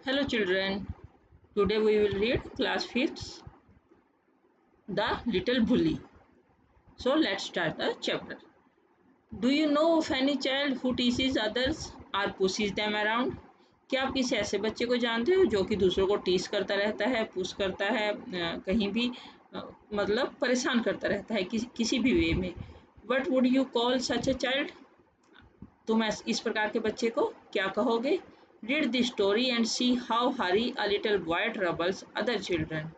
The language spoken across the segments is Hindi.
Hello children, today we will read class 5th The Little Bully. So let's start the chapter. Do you know of any child who teases others or pushes them around? क्या आप किसी ऐसे बच्चे को जानते हो जो कि दूसरों को टीस करता रहता है, पुश करता है, कहीं भी मतलब परेशान करता रहता है किसी भी वे में? What would you call such a child? तुम इस प्रकार के बच्चे को क्या कहोगे? Read the story and see how Hari, a little boy, troubles other children.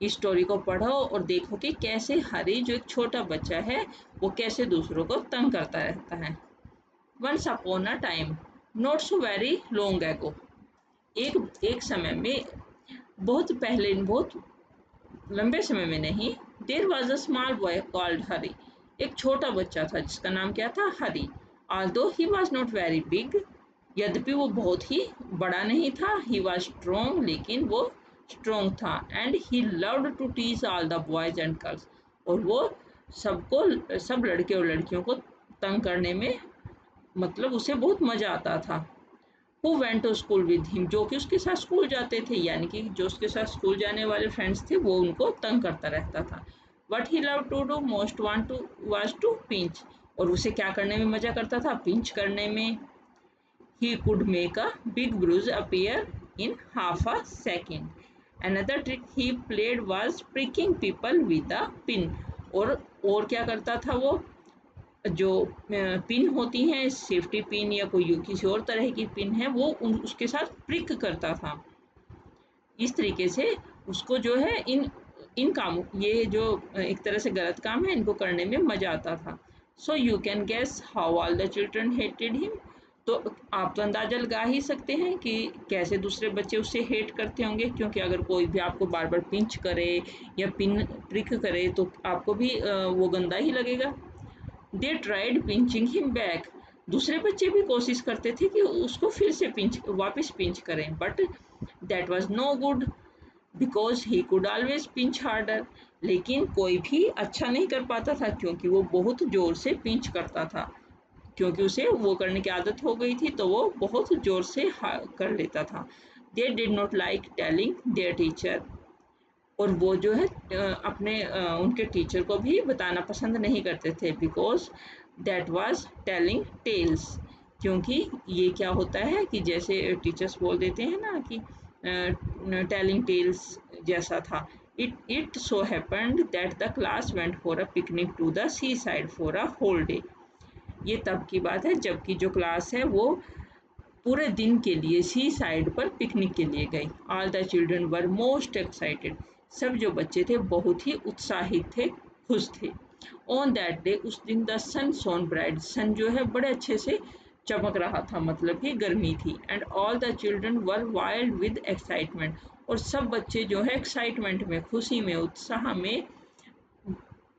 इस स्टोरी को पढ़ो और देखो कि कैसे हरी जो एक छोटा बच्चा है वो कैसे दूसरों को तंग करता रहता है। Once upon a time, not so very long ago, एक समय में, बहुत पहले, बहुत लंबे समय में नहीं, there was a small boy called Hari, एक छोटा बच्चा था जिसका नाम क्या था? Hari. Although he was not very big, यद्यपि वो बहुत ही बड़ा नहीं था, ही वॉज स्ट्रॉन्ग, लेकिन वो स्ट्रॉन्ग था, and he loved to tease all the boys and girls, और वो सब लड़के और लड़कियों को तंग करने में मतलब उसे बहुत मजा आता था। Who went to school with him, जो कि उसके साथ स्कूल जाते थे, यानी कि जो उसके साथ स्कूल जाने वाले फ्रेंड्स थे वो उनको तंग करता रहता था। What he loved to do most was to pinch, और उसे क्या करने में मजा करता था? पिंच करने में। He could make a big bruise appear in half a second. Another trick he played was pricking people with a pin. और क्या करता था वो? जो पिन होती हैं, सेफ्टी पिन या कोई किसी और तरह की पिन है, वो उसके साथ प्रिक करता था। इस तरीके से उसको जो है इन कामों, ये जो एक तरह से गलत काम है, इनको करने में मजा आता था। So you can guess how all the children hated him, तो आप तो अंदाजा लगा ही सकते हैं कि कैसे दूसरे बच्चे उसे हेट करते होंगे, क्योंकि अगर कोई भी आपको बार बार पिंच करे या पिन प्रिक करे तो आपको भी वो गंदा ही लगेगा। They tried pinching him back, दूसरे बच्चे भी कोशिश करते थे कि उसको फिर से वापस पिंच करें, but that was no good because he could always pinch harder, लेकिन कोई भी अच्छा नहीं कर पाता था क्योंकि वो बहुत जोर से पिंच करता था, क्योंकि उसे वो करने की आदत हो गई थी तो वो बहुत जोर से कर लेता था। They did not like telling there teacher, और वो जो है अपने उनके टीचर को भी बताना पसंद नहीं करते थे, because that was telling tales, क्योंकि ये क्या होता है कि जैसे टीचर्स बोल देते हैं ना कि टेलिंग टेल्स जैसा था। It so happened that the class went for a picnic to the seaside for a whole day, ये तब की बात है जबकि जो क्लास है वो पूरे दिन के लिए सी साइड पर पिकनिक के लिए गई। All the children were most excited, सब जो बच्चे थे बहुत ही उत्साहित थे, खुश थे। ऑन दैट डे, उस दिन द सन शोन ब्राइट, सन जो है बड़े अच्छे से चमक रहा था, मतलब कि गर्मी थी। And all the children were wild with excitement, और सब बच्चे जो है एक्साइटमेंट में, खुशी में, उत्साह में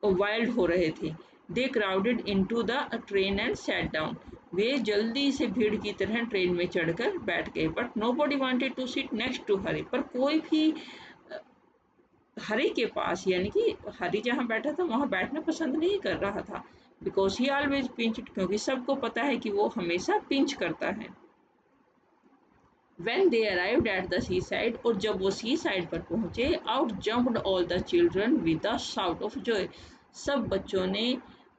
वाइल्ड हो रहे थे। They crowded into the train and sat down, वे जल्दी से भीड़ की तरह ट्रेन में चढ़कर बैठ गए। But nobody wanted to sit next to Hari, पर कोई भी हरी के पास, यानी कि हरी जहाँ बैठा था वहाँ बैठना पसंद नहीं कर रहा था, बिकॉज ही ऑलवेज पिंच्ड, क्योंकि सबको पता है कि वो हमेशा पिंच करता है। When they arrived at the seaside, और जब वो सी साइड पर पहुंचे, out jumped all the children with a shout of joy, सब बच्चों ने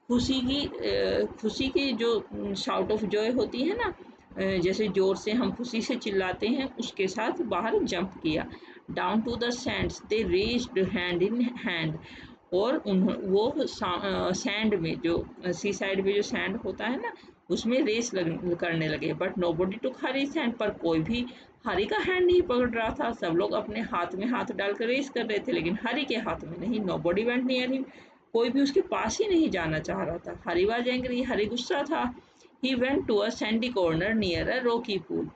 खुशी की जो शाउट ऑफ जॉय होती है ना, जैसे जोर से हम खुशी से चिल्लाते हैं, उसके साथ बाहर जंप किया। Down to the sands they raced hand in hand, और वो सैंड में, जो सी साइड में जो सैंड होता है ना, उसमें रेस करने लगे। But nobody took Harry's hand, पर कोई भी हरी का हैंड नहीं पकड़ रहा था, सब लोग अपने हाथ में हाथ डालकर रेस कर रहे थे, लेकिन हरी के हाथ में नहीं। नोबडी वेंट नियर हिम, कोई भी उसके पास ही नहीं जाना चाह रहा था। हरी वाज एंग्री, हरी गुस्सा था। He went to a sandy corner near a rocky pool,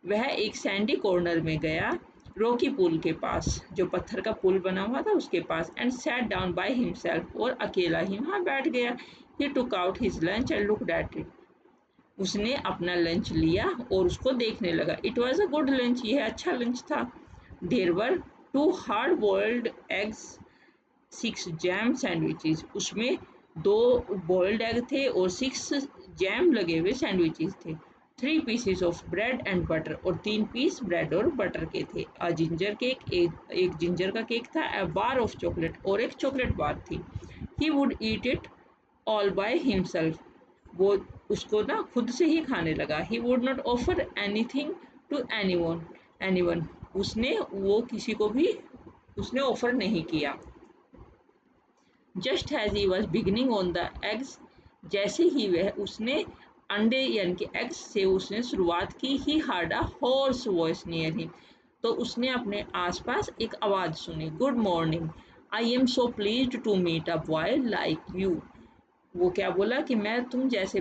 वह एक सैंडी कॉर्नर में गया, रॉकी पूल के पास, जो पत्थर का पुल बना हुआ था उसके पास, and sat down by himself, और अकेला ही वहाँ बैठ गया। He took out his lunch and looked at it, उसने अपना लंच लिया और उसको देखने लगा। It was a good lunch, यह अच्छा लंच था। There were 2 hard boiled eggs, 6 jam sandwiches, उसमें 2 बॉइल्ड एग थे और 6 जैम लगे हुए सैंडविचेस थे। 3 pieces of bread and butter, और 3 पीस ब्रेड और बटर के थे। अ जिंजर केक, एक जिंजर का केक था। अ बार ऑफ चॉकलेट, और एक चॉकलेट बार थी। He would eat it all by himself, वो उसको ना खुद से ही खाने लगा। He would not offer anything to anyone, उसने वो किसी को भी उसने ऑफर नहीं किया। Just as he was beginning on the eggs, जैसे ही वह उसने अंडे यानी कि एग्स से उसने शुरुआत की। He heard a hoarse voice near him, तो उसने अपने आसपास एक आवाज़ सुनी। Good morning, I am so pleased to meet a boy like you, वो क्या बोला कि मैं तुम जैसे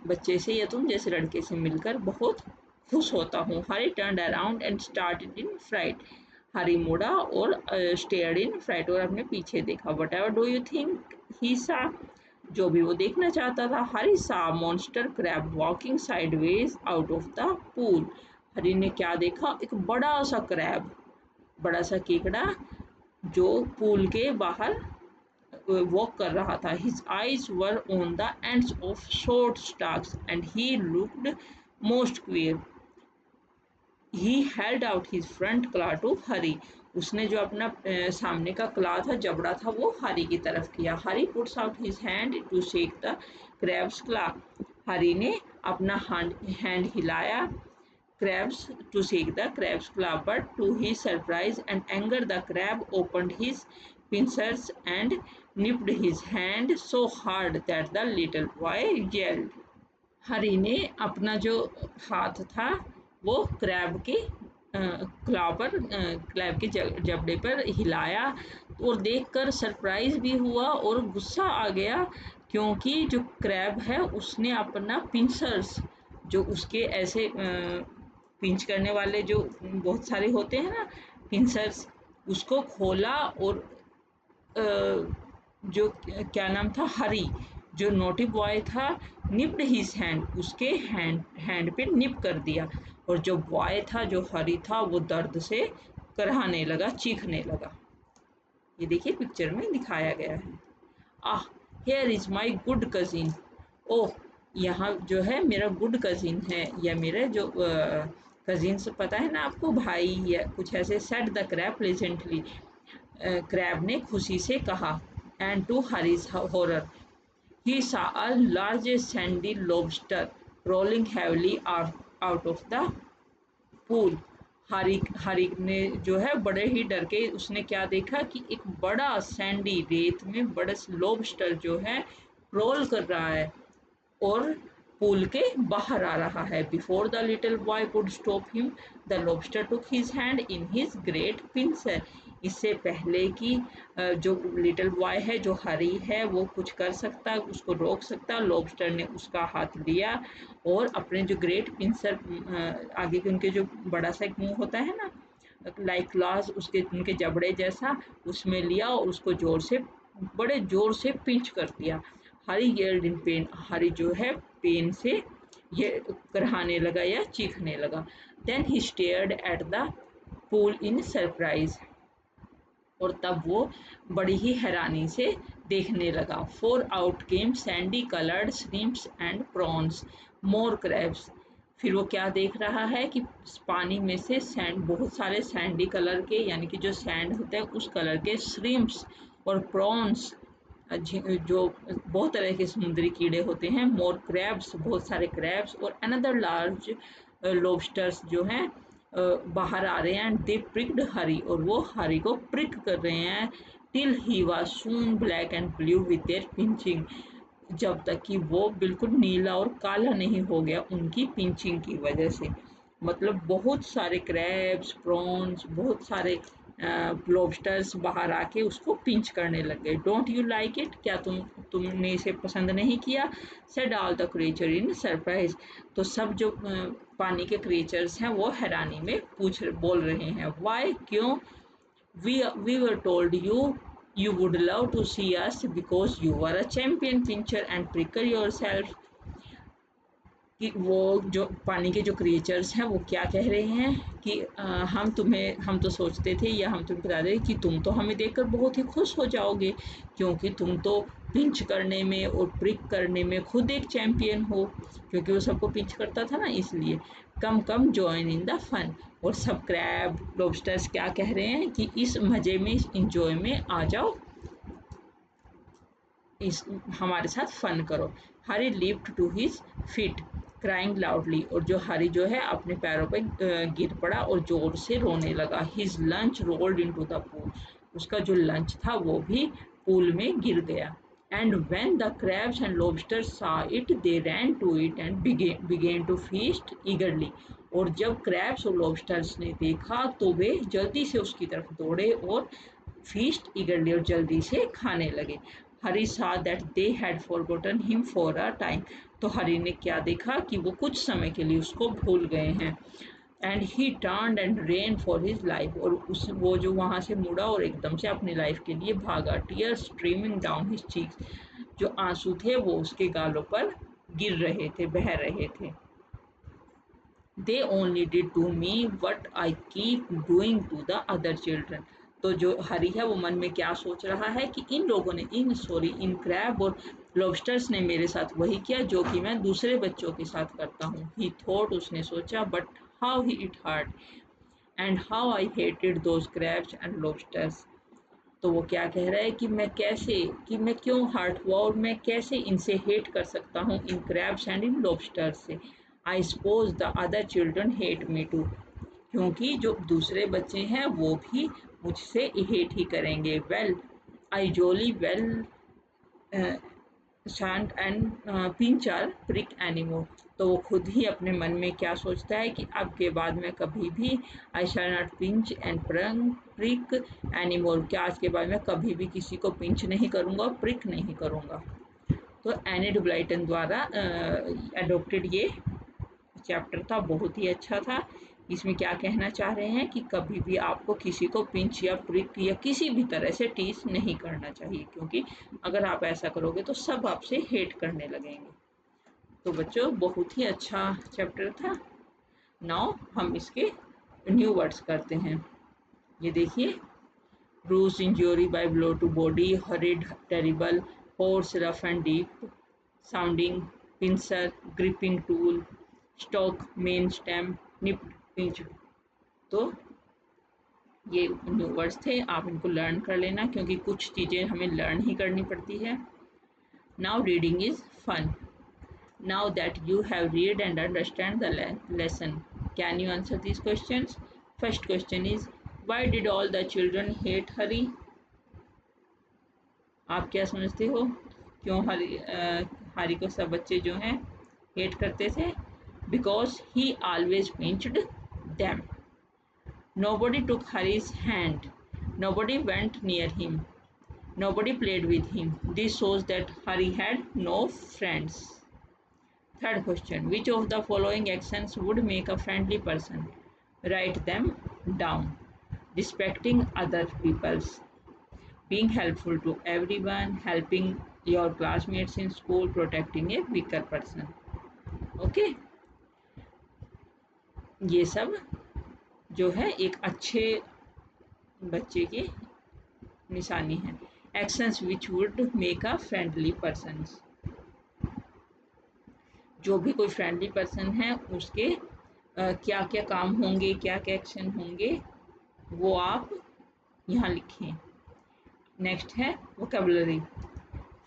बच्चे से या तुम जैसे लड़के से मिलकर बहुत खुश होता हूँ। Hari turned around and started in fright, Hari मुड़ा और स्टेयर्ड इन फ्राइट, और अपने पीछे देखा। Whatever do you think he saw, जो भी वो देखना चाहता था। Hari saw monster crab walking sideways out of the pool, हरी ने क्या देखा, एक बड़ा सा क्रैब, बड़ा सा केकड़ा जो पूल के बाहर वॉक कर रहा था। His eyes were on the ends of short stalks and he looked most queer. He held out his front claw to Hari. उसने जो अपना सामने का क्ला था, जबड़ा था, वो हरी की तरफ किया। हरी puts out his hand to shake the crab's claw. हरी ने अपना हैंड हिलाया crabs to shake the crab's claw, but to his surprise and anger, the crab opened his pincers and nipped his hand so hard that the little boy yelled. हरी ने अपना जो हाथ था वो क्रैब के क्लैब के जबड़े पर हिलाया, और देखकर सरप्राइज भी हुआ और गुस्सा आ गया, क्योंकि जो क्रैब है उसने अपना पिंसर्स, जो उसके ऐसे पिंच करने वाले जो बहुत सारे होते हैं ना पिंसर्स, उसको खोला, और जो क्या नाम था, हरी, जो नोटी बॉय था, निप्ड हिज हैंड, उसके हैंड पे निप कर दिया, और जो बॉय था, जो हरी था, वो दर्द से कराहने लगा, चीखने लगा। ये देखिए पिक्चर में दिखाया गया है। Ah, here is my good cousin, oh, यहाँ जो है मेरा गुड कजिन है, या मेरे जो कजिन से पता है ना आपको, भाई या कुछ ऐसे। Said the crab pleasantly, crab ने खुशी से कहा। And to Harry's horror, he saw a large sandy lobster rolling heavily out of the pool. हरी ने जो है बड़े ही डर के उसने क्या देखा कि एक बड़ा सैंडी रेत में बड़ा लॉबस्टर जो है रोल कर रहा है और पूल के बाहर आ रहा है। Before the little boy could stop him, the lobster took his hand in his great pincer, इससे पहले कि जो लिटिल बॉय है, जो हरी है, वो कुछ कर सकता, उसको रोक सकता, लॉबस्टर ने उसका हाथ लिया और अपने जो ग्रेट पिंसर, आगे के उनके जो बड़ा सा एक मुंह होता है ना, लाइक क्लॉज, उसके उनके जबड़े जैसा, उसमें लिया और उसको बड़े जोर से पिंच कर दिया। हरी येल्ड इन पेन, हरी जो है पेन से ये कराहने लगा या चीखने लगा। Then he stared at the pool in surprise, और तब वो बड़ी ही हैरानी से देखने लगा। For out came sandy coloured shrimps and prawns, more crabs, फिर वो क्या देख रहा है कि पानी में से बहुत सारे सैंडी कलर के, यानी कि जो सैंड होते हैं उस कलर के श्रिम्प्स और प्रॉन्स, जो बहुत तरह के समुद्री कीड़े होते हैं, मोर क्रैब्स, बहुत सारे क्रैब्स, और अनदर लार्ज लॉबस्टर्स जो हैं बाहर आ रहे हैं। दे प्रिक्ड हरी, और वो हरी को प्रिक कर रहे हैं। Till he was soon black and blue with their pinching, जब तक कि वो बिल्कुल नीला और काला नहीं हो गया उनकी पिंचिंग की वजह से। मतलब बहुत सारे क्रैब्स, प्रॉन्स, बहुत सारे लॉबस्टर्स बाहर आके उसको पिंच करने लग गए। डोंट यू लाइक इट, क्या तुमने इसे पसंद नहीं किया? Said all the creature in surprise, तो सब जो पानी के क्रिएचर्स हैं वो हैरानी में बोल रहे हैं। वाई, क्यों? we were told you would love to see us because you were a champion pincher and pricker yourself. कि वो जो पानी के जो क्रिएचर्स हैं वो क्या कह रहे हैं कि हम तो सोचते थे या हम तुम्हें बता दें कि तुम तो हमें देखकर बहुत ही खुश हो जाओगे, क्योंकि तुम तो पिंच करने में और प्रिक करने में खुद एक चैंपियन हो, क्योंकि वो सबको पिंच करता था ना, इसलिए come come join in the fun. और सब क्रैब लॉबस्टर्स क्या कह रहे हैं कि इस मज़े में, इस इंजॉय में आ जाओ, इस हमारे साथ फन करो। Hari lift to his feet crying loudly, और जो हरी जो है अपने पैरों पे गिर पड़ा और जोर से रोने लगा। His lunch rolled into the pool, उसका जो लंच था वो भी पूल में गिर गया। And when the crabs and lobster saw it they ran to it and began to feast eagerly, और जब क्रैब्स और लॉबस्टर्स ने देखा तो वे जल्दी से उसकी तरफ दौड़े और फीस्ट ईगरली और जल्दी से खाने लगे। हरी saw that they had forgotten him for a time, तो हरी ने क्या देखा कि वो कुछ समय के लिए उसको भूल गए हैं। And he turned and ran for his life, और उस वो जो वहाँ से मुड़ा और एकदम से अपनी लाइफ के लिए भागा। Tears streaming down his cheeks, जो आंसू थे वो उसके गालों पर गिर रहे थे, बह रहे थे। They only did to me what I keep doing to the other children, तो जो हरी है वो मन में क्या सोच रहा है कि इन लोगों ने इन क्रैब और लॉबस्टर्स ने मेरे साथ वही किया जो कि मैं दूसरे बच्चों के साथ करता हूँ। ही थॉट, उसने सोचा, but how he it hurt and how I hated those crabs and lobsters, तो वो क्या कह रहा है कि मैं क्यों हर्ट हुआ और मैं कैसे इनसे हेट कर सकता हूँ, इन क्रैब्स एंड इन लॉबस्टर्स से। I suppose the other children hate me too, क्योंकि जो दूसरे बच्चे हैं वो भी मुझसे हेट ही करेंगे। Well I jolly well shan't and pinch or prick anymore, तो वो खुद ही अपने मन में क्या सोचता है कि अब के बाद मैं कभी भी I shall not pinch and prick anymore, क्या आज के बाद मैं कभी भी किसी को पिंच नहीं करूँगा, प्रिक नहीं करूँगा। तो एनिड ब्लाइटन द्वारा एडोप्टेड ये चैप्टर था, बहुत ही अच्छा था। इसमें क्या कहना चाह रहे हैं कि कभी भी आपको किसी को पिंच या प्रिक या किसी भी तरह से टीस नहीं करना चाहिए, क्योंकि अगर आप ऐसा करोगे तो सब आपसे हेट करने लगेंगे। तो बच्चों बहुत ही अच्छा चैप्टर था। नाउ हम इसके न्यू वर्ड्स करते हैं। ये देखिए, bruise injury by blow to body, hurried, terrible, hoarse, rough and deep sounding, pincer, gripping tool, stalk, main stem, nipped, pinched। तो ये न्यू वर्ड्स थे, आप इनको लर्न कर लेना क्योंकि कुछ चीज़ें हमें लर्न ही करनी पड़ती है। Now reading is fun. Now that you have read and understand the lesson, can you answer these questions? First question is, why did all the children hate Hari? आप क्या समझते हो, क्यों हरी को सब बच्चे जो हैं हेट करते थे? Because he always pinched them. Nobody took Hari's hand. Nobody went near him. Nobody played with him. This shows that Hari had no friends. Third question, which of the following actions would make a friendly person? Write them down. Respecting other people's, being helpful to everyone, helping your classmates in school, protecting a weaker person. Okay, ये सब जो है एक अच्छे बच्चे की निशानी है। Actions which would make a friendly person, जो भी कोई फ्रेंडली पर्सन है उसके क्या क्या काम होंगे, क्या क्या एक्शन होंगे, वो आप यहाँ लिखें। नेक्स्ट है vocabulary.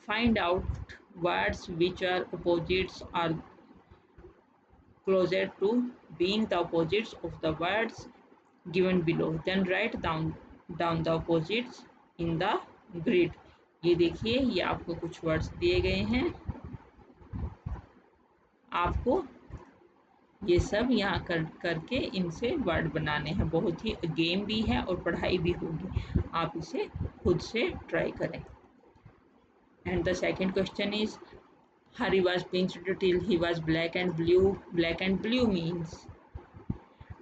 Find out words which are opposites or closer to being the opposites of the words given below, then write down the opposites in the grid. ये देखिए, ये आपको कुछ वर्ड्स दिए गए हैं, आपको ये सब यहाँ करके इनसे वर्ड बनाने हैं। बहुत ही गेम भी है और पढ़ाई भी होगी, आप इसे खुद से ट्राई करें। And the second question is, Harry was pinched till he was black and blue. Black and blue means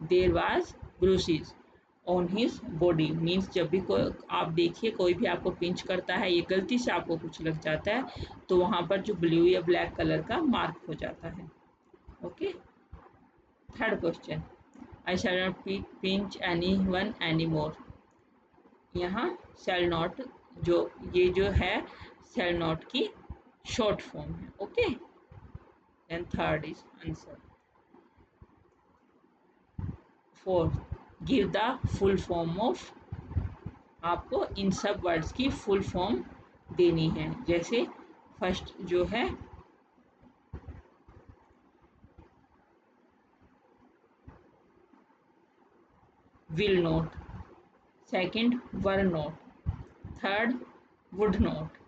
there was bruises on his body, means जब भी कोई आप देखिए कोई भी आपको पिंच करता है, ये गलती से आपको कुछ लग जाता है तो वहाँ पर जो ब्लू या ब्लैक कलर का मार्क हो जाता है। Okay. Third question. I shall not pinch anyone anymore. यहाँ shall not जो ये जो है shall not की short form है. Okay. Then third is answer. Fourth, give the full form of. आपको इन सब वर्ड्स की फुल फॉर्म देनी है. जैसे फर्स्ट जो है will not, second were not, third would not,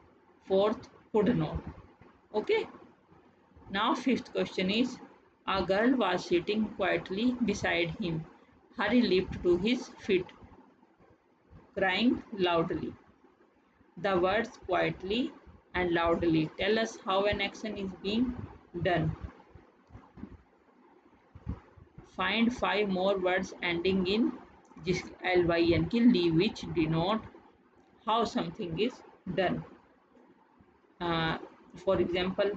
fourth could not. Okay. Now fifth question is, a girl was sitting quietly beside him. Harry leaped to his feet, crying loudly. The words quietly and loudly tell us how an action is being done. Find 5 more words ending in lyn की ली which denote how something is done. For example,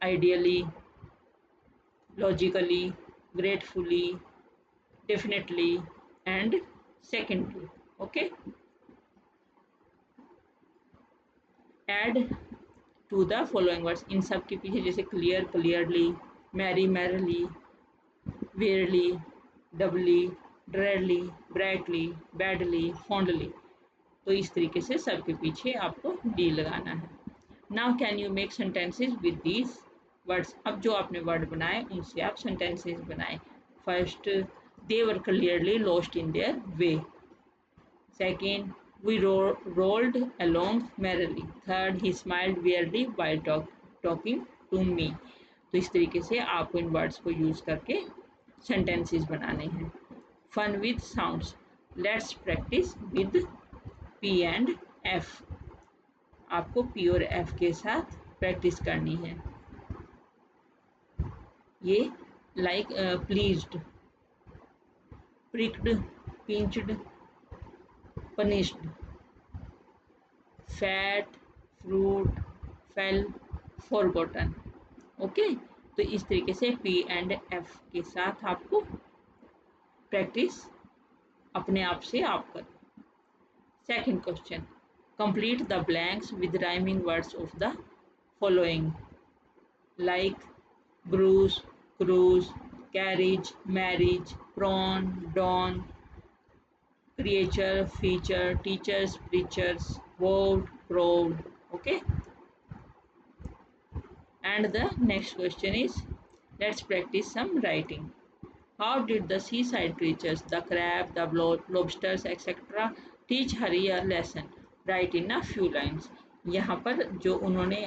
ideally, logically, gratefully, definitely, and secondly. Okay. Add to the following words. इन सब के पीछे जैसे clear, clearly, merry, merrily, weirdly, doubly, dreadly, brightly, badly, fondly. तो इस तरीके से सबके पीछे आपको डी लगाना है. Now can you make sentences with these words. अब जो आपने वर्ड बनाए उनसे आप सेंटेंसेज बनाए. First, they were clearly lost in their way. Second, we rolled along merrily. Third, he smiled weirdly while talking to me. तो इस तरीके से आपको इन वर्ड्स को यूज करके सेंटेंसेस बनाने हैं. Fun with sounds. Let's practise with P and F. आपको पी और एफ के साथ प्रैक्टिस करनी है. ये like pleased, pricked, pinched, punished, fat, fruit, fell, forgotten. Okay. तो इस तरीके से पी एंड एफ के साथ आपको प्रैक्टिस अपने आप से आप करें. Second question, complete the blanks with rhyming words of the following like bruise, cruise, carriage, marriage, prawn, dawn, creature, feature, teachers, preachers, vowed, proud. Okay. And the next question is, let's practice some writing. How did the seaside creatures, the crab, the lobsters, etc., teach Harry a lesson? Write in a few lines. यहाँ पर जो उन्होंने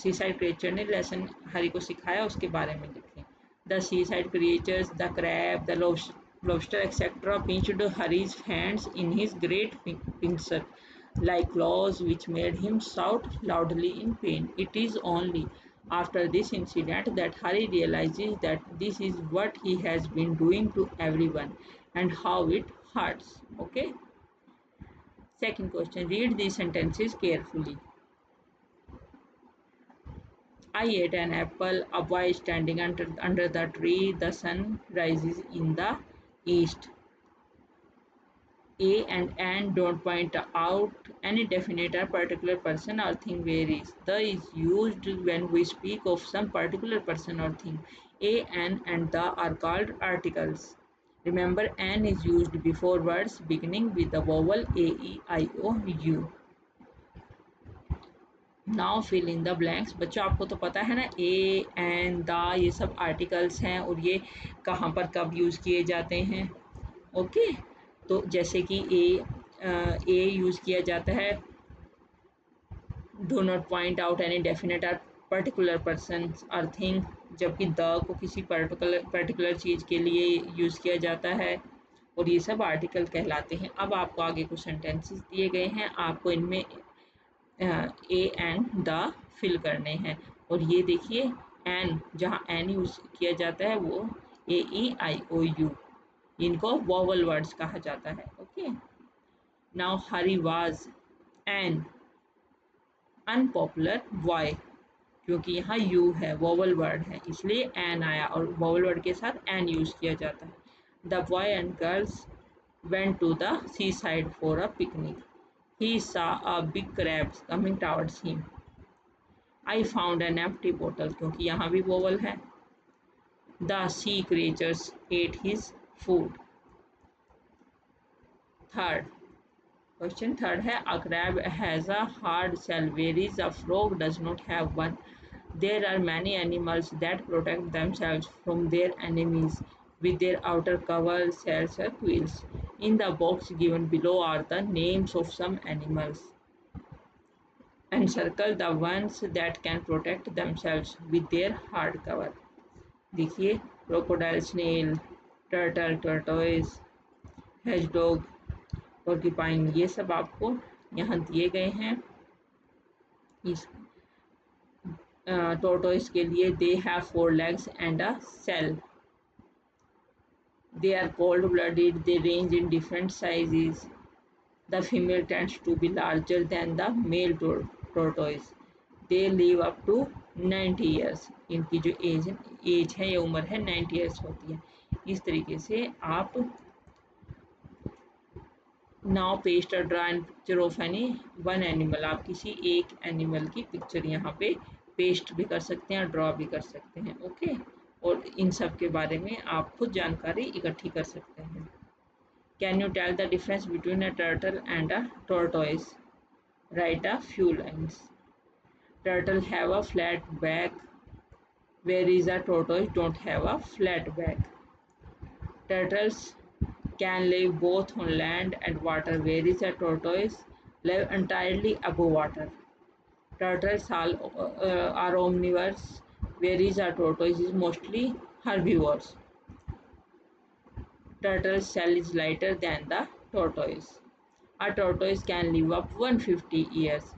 सीसाइड क्रिएचर ने लेसन हरी को सिखाया उसके बारे में लिखें. The seaside creatures, the crab, the lobster, etc., pinched Harry's hands in his great pincer, like claws, which made him shout loudly in pain. It is only after this incident that Harry realizes that this is what he has been doing to everyone and how it hurts. Okay. Second question, read these sentences carefully. I ate an apple. A boy is standing under the tree. The sun rises in the east. A and N don't point out any definite or particular person or thing varies. The is used when we speak of some particular person or thing. A, N and the are called articles. Remember, N is used before words beginning with the vowel A, E, I, O, U. Now fill in the blanks. बच्चों आपको तो पता है ना, ए एंड द ये सब आर्टिकल्स हैं और ये कहाँ पर कब यूज़ किए जाते हैं. ओके. तो जैसे कि ए यूज़ किया जाता है do not point out any definite और पर्टिकुलर पर्सन और थिंग, जबकि द को किसी पर्टिकुलर चीज़ के लिए यूज़ किया जाता है और ये सब आर्टिकल कहलाते हैं. अब आपको आगे कुछ सेंटेंसेस दिए गए हैं, आपको इनमें ए एंड द फिल करने हैं. और ये देखिए एन, जहाँ एन यूज किया जाता है वो ए, ई, आई, ओ, यू, इनको वोवल वर्ड्स कहा जाता है. Okay. Now Hari was an unpopular boy. क्योंकि यहाँ यू है, वोवल वर्ड है, इसलिए एन आया और वोवल वर्ड के साथ एन यूज किया जाता है। The boy and girls went to the seaside for a picnic. He saw a big crab coming towards him. I found an empty bottle, क्योंकि यहाँ भी वोवल है। The sea creatures ate his food. Third question third है a crab has a hard shell whereas a frog does not have one. There are many animals that protect themselves from their enemies with their outer cover, shells or quills. In the box given below are the names of some animals. And circle the ones that can protect themselves with their hard cover. देखिए क्रोकोडाइल, स्नेल, टर्टल, टर्टोइज, हेजडॉग, पोर्क्यूपाइन, ये सब आपको यहाँ दिए गए हैं। इस टोर्टोइज के लिए they have 4 legs and a shell. They are cold-blooded. They range in different sizes. The female tends to be larger than the male tortoise. They live up to 90 years. इनकी जो एज है या उम्र है 90 years होती है। इस तरीके से आप नाउ पेस्ट और draw and picture of any one animal, आप किसी एक एनिमल की पिक्चर यहाँ पे पेस्ट भी कर सकते हैं और ड्रॉ भी कर सकते हैं। ओके, और इन सब के बारे में आप खुद जानकारी इकट्ठी कर सकते हैं। Can you tell the difference between a turtle and a tortoise? Right a few lines. Turtle have a flat back whereas a tortoise don't have a flat back. Turtles can live both on land and water, whereas a tortoise live entirely above water. Turtles are omnivores, whereas a tortoise is mostly herbivores. Turtle's shell is lighter than the tortoise. A tortoise can live up 150 years,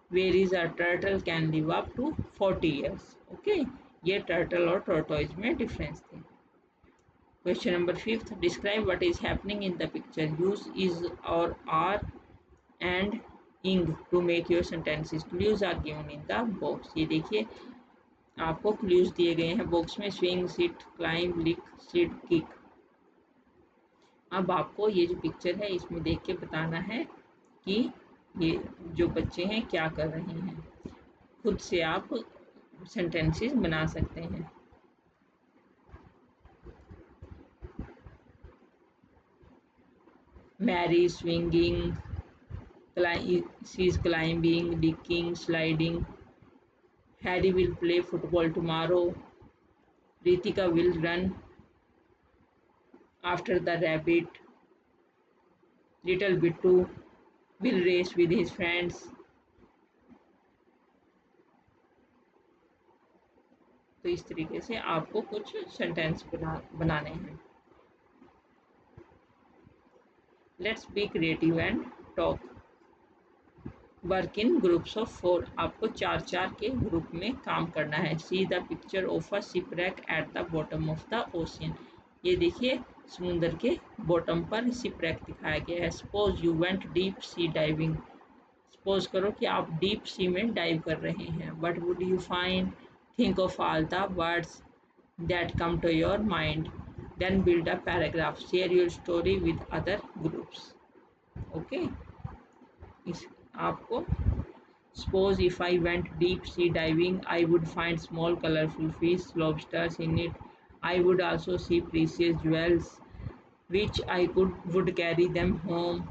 whereas a turtle can live up to 40 years. Okay, ये turtle और tortoise में difference थे। Question number 5th. Describe what is happening in the picture. Use is or are and ing to make your sentences. Clues are given in the box. ये देखिए आपको clues दिए गए हैं बॉक्स में। swing, sit, climb, lick, sit, kick. अब आपको ये जो पिक्चर है इसमें देख के बताना है कि ये जो बच्चे हैं क्या कर रहे हैं। खुद से आप सेंटेंसेस बना सकते हैं। Mary swinging, she is climbing, licking, sliding. Harry will play football tomorrow. Ritika will run after the rabbit. Little Bittu will race with his friends. तो इस तरीके से आपको कुछ सेंटेंस बनाने हैं। Let's be creative and talk. Work in groups of 4, आपको 4-4 के ग्रुप में काम करना है। See the picture of a shipwreck at the bottom of the ocean. ये देखिए समुद्र के बॉटम पर शिपरेक दिखाया गया है। Suppose you went deep sea diving. Suppose करो कि आप डीप सी में डाइव कर रहे हैं। What would you find? Think of all the words that come to your mind, then build a paragraph. Share your story with other groups. Okay, इस आपको suppose if I went deep sea diving, I would find small colorful fish, lobsters in it. I would also see precious jewels which I would carry them home.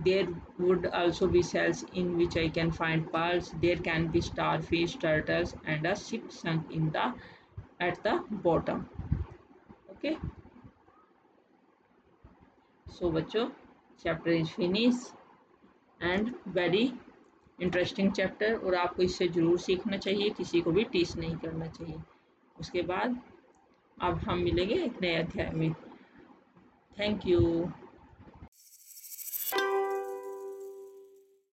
There would also be shells in which I can find pearls. There can be starfish, turtles and a ship sunk in at the bottom. Okay, so बच्चों chapter is finished and very interesting chapter, और आपको इससे ज़रूर सीखना चाहिए, किसी को भी टीच नहीं करना चाहिए। उसके बाद अब हम मिलेंगे एक नए अध्याय में। Thank you.